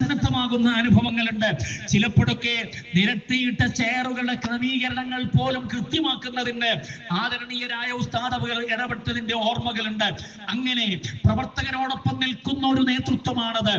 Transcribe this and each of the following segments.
സന്നദ്ധമാകുന്ന അനുഭവങ്ങളുണ്ട്. ചിലപ്പോഴൊക്കെ നിരത്തിയിട്ട ചെയറുകളുടെ ക്രമീകരണങ്ങൾ പോലും കൃത്യമാക്കുന്നതിന് ആദരണീയരായ ഉസ്താദുകൾ ഇടപെട്ടതിന്റെ ഓർമ്മകളുണ്ട്. അങ്ങനെ പ്രവർത്തകരോടൊപ്പം നിൽക്കുന്ന ഒരു നേതൃത്വമാണത്.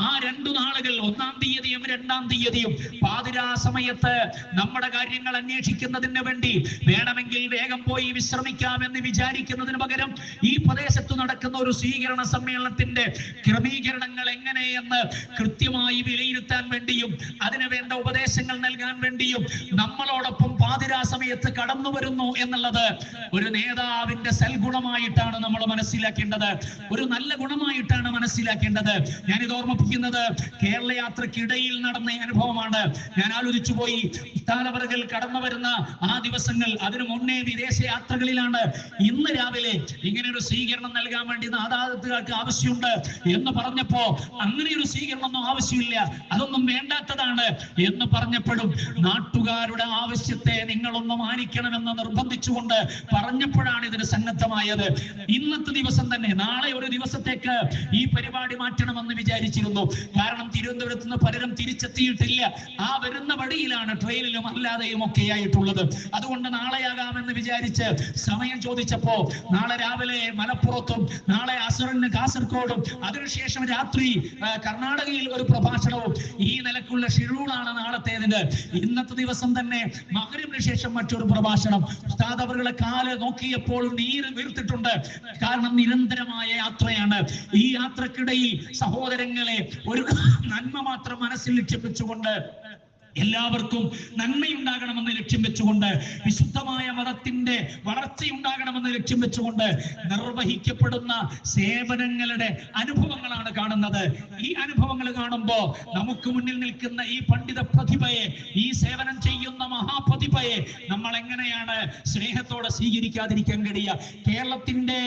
ആ 2 നാളുകൾ, 1-ാം തീയതിയും 2-ാം തീയതിയും പാതിരാ സമയത്ത് നമ്മുടെ കാര്യങ്ങൾ അന്വേഷിക്കുന്നതിന് വേണ്ടി വേണമെങ്കിൽ വേഗം പോയി വിശ്രമിക്കാമെന്ന് വിചാരിക്കുന്നതിന് പകരം ഈ പ്രദേശത്ത് നടക്കുന്ന ഒരു സ്വീകരണ സമ്മേളനത്തിന്റെ ക്രമീകരണങ്ങൾ എങ്ങനെയെന്ന് കൃത്യമായി വിലയിരുത്താൻ വേണ്ടിയും അതിനു വേണ്ട ഉപദേശങ്ങൾ നൽകാൻ വേണ്ടിയും നമ്മളോടൊപ്പം പാതിരാ സമയത്ത് കടന്നു വരുന്നു എന്നുള്ളത് ഒരു നേതാവിന്റെ സൽഗുണമായിട്ടാണ് നമ്മൾ മനസ്സിലാക്കേണ്ടത്, ഒരു നല്ല ഗുണമായിട്ടാണ് മനസ്സിലാക്കേണ്ടത്. ഞാനിത് ഓർമ്മിപ്പിക്കുന്നത് കേരള യാത്രക്കിടയിൽ നടന്ന അനുഭവമാണ്. ഞാൻ ആലോചിച്ചു പോയി, ഉസ്താദവറുകൾ കടന്നു വരുന്ന ആ ദിവസങ്ങൾ, അതിനു മുന്നേ വിദേശ യാത്രകളിലാണ്. ഇന്ന് രാവിലെ ഇങ്ങനെ ഒരു സ്വീകരണം നൽകാൻ വേണ്ടി നാദാത്തുകാർക്ക് ആവശ്യമുണ്ട് എന്ന് പറഞ്ഞപ്പോ അങ്ങനെ ഒരു സ്വീകരണം ആവശ്യമില്ല, അതൊന്നും വേണ്ടാത്തതാണ് എന്ന് പറഞ്ഞപ്പോഴും നാട്ടുകാരുടെ ആവശ്യത്തെ നിങ്ങളൊന്ന് മാനിക്കണമെന്ന് നിർബന്ധിച്ചുകൊണ്ട് പറഞ്ഞപ്പോഴാണ് ഇതിന് സന്നദ്ധമായത്. ഇന്നത്തെ ദിവസം തന്നെ, നാളെ ഒരു ദിവസത്തേക്ക് ഈ പരിപാടി മാറ്റണമെന്ന് വിചാരിച്ചിരുന്നു. കാരണം തിരുവനന്തപുരത്ത് നിന്ന് പലരും തിരിച്ചെത്തിയിട്ടില്ല. ആ വരുന്ന വഴിയിലാണ്, ട്രെയിനിലും അല്ലാതെയും ഒക്കെ ആയിട്ടുള്ളത്. അതുകൊണ്ട് നാളെയാകാമെന്ന് വിചാരിച്ച് സമയം ചോദിച്ചപ്പോ നാളെ രാവിലെ മലപ്പുറത്തും നാളെ അസറിന് കാസർഗോഡും അതിനുശേഷം രാത്രി കർണാടകയിൽ ഒരു പ്രഭാഷണവും ഈ നിലക്കുള്ള ഷെഡ്യൂളാണ് നാളത്തേതിന്. ഇന്നത്തെ ദിവസം തന്നെ മഗ്‌രിബിന് ശേഷം മറ്റൊരു പ്രഭാഷണം. ഉസ്താദ് അവരുടെ കാല് നോക്കിയപ്പോൾ നീര് വീർത്തിട്ടുണ്ട്. കാരണം നിരന്തരമായ യാത്രയാണ്. ഈ യാത്രക്കിടയിൽ സഹോദരങ്ങളെ ഒരു നന്മ മാത്രം മനസ്സിൽ ലക്ഷ്യം വെച്ചുകൊണ്ട്, എല്ലാവർക്കും നന്മയുണ്ടാകണമെന്ന് ലക്ഷ്യം വെച്ചുകൊണ്ട്, വിശുദ്ധമായ മതത്തിന്റെ വളർച്ചയുണ്ടാകണമെന്ന് ലക്ഷ്യം വെച്ചുകൊണ്ട് നിർവഹിക്കപ്പെടുന്ന സേവനങ്ങളുടെ അനുഭവങ്ങളാണ് കാണുന്നത്. ഈ അനുഭവങ്ങൾ കാണുമ്പോൾ നമുക്ക് മുന്നിൽ നിൽക്കുന്ന ഈ പണ്ഡിത പ്രതിഭയെ, ഈ സേവനം ചെയ്യുന്ന മഹാപ്രതിഭയെ നമ്മൾ എങ്ങനെയാണ് സ്നേഹത്തോടെ സ്വീകരിക്കാതിരിക്കാൻ കഴിയുക? കേരളത്തിന്റെ